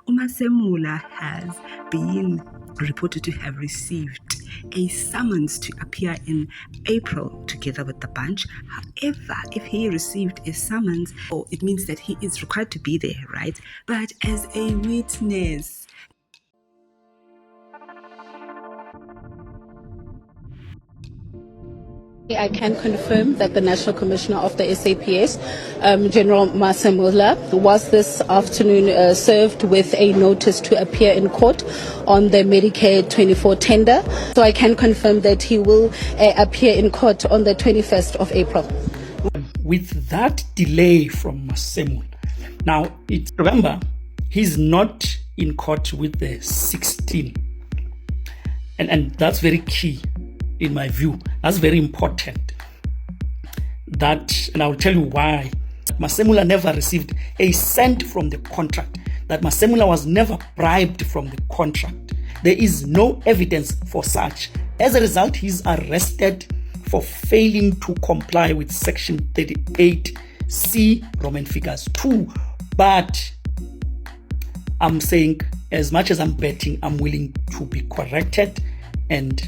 Masemula has been reported to have received a summons to appear in April together with the bunch. However, if he received a summons, it means that he is required to be there, right? But as a witness, I can confirm that the National Commissioner of the SAPS, General Masemula, was this afternoon served with a notice to appear in court on the Medicare24 tender. So I can confirm that he will appear in court on the 21st of April. With that delay from Masemula, now remember, he's not in court with the 16, and that's very key. In my view, that's very important. And I'll tell you why. Masemula never received a cent from the contract. That Masemula was never bribed from the contract. There is no evidence for such. As a result, he's arrested for failing to comply with Section 38C, Roman figures 2. But I'm saying, as much as I'm betting, I'm willing to be corrected and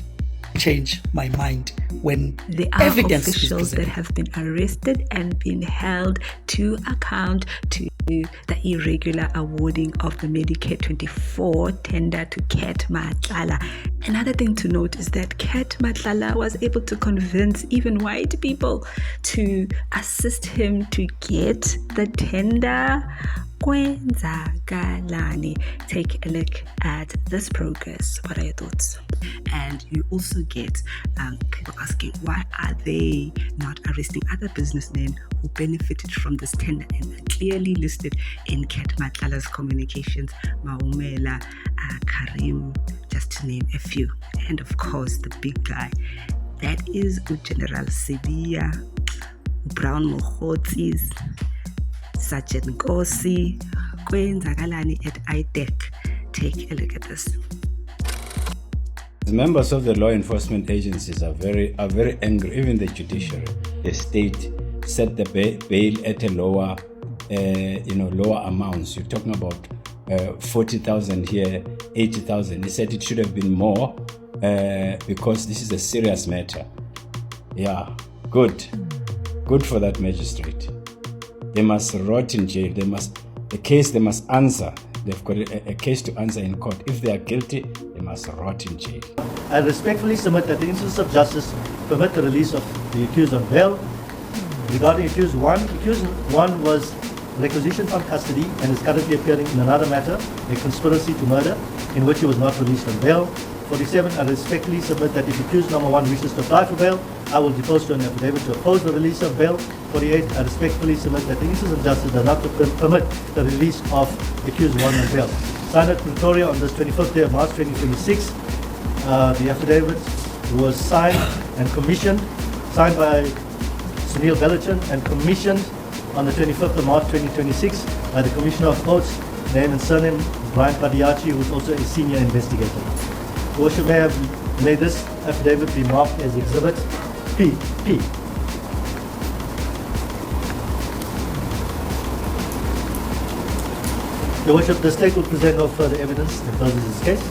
change my mind when there are evidence officials that have been arrested and been held to account to the irregular awarding of the Medicare24 tender to Kat Matlala. Another thing to note is that Kat Matlala was able to convince even white people to assist him to get the tender. Take a look at this progress. What are your thoughts? And you also get people asking, why are they not arresting other businessmen who benefited from this tender and are clearly listed in Kat Matlala's communications, Masemula, Karim, just to name a few. And of course, the big guy, that is General Sevilla, Brown Mohotzis, Sergeant Nkosi, kwenzakalani at ITEC. Take a look at this. The members of the law enforcement agencies are very angry. Even the judiciary, the state set the bail at a lower, lower amounts. You're talking about 40,000 here, 80,000. He said it should have been more because this is a serious matter. Yeah, good for that magistrate. They must rot in jail. They must answer. They've got a case to answer in court. If they are guilty, they must rot in jail. I respectfully submit that the interests of justice permit the release of the accused on bail. Regarding accused one was requisitioned from custody and is currently appearing in another matter, a conspiracy to murder, in which he was not released on bail. 47, I respectfully submit that if accused number 1 wishes to apply for bail, I will depose to an affidavit to oppose the release of bail. 48, I respectfully submit that the interests of justice does not permit the release of accused 1 on bail. Signed at Pretoria on this 25th day of March 2026. The affidavit was signed and commissioned, signed by Sunil Belichan and commissioned on the 25th of March 2026 by the Commissioner of Courts, name and surname Brian Padiachi, who is also a senior investigator. Worship may have made this affidavit be marked as Exhibit P. Your Worship, the State will present no further evidence that closes this case.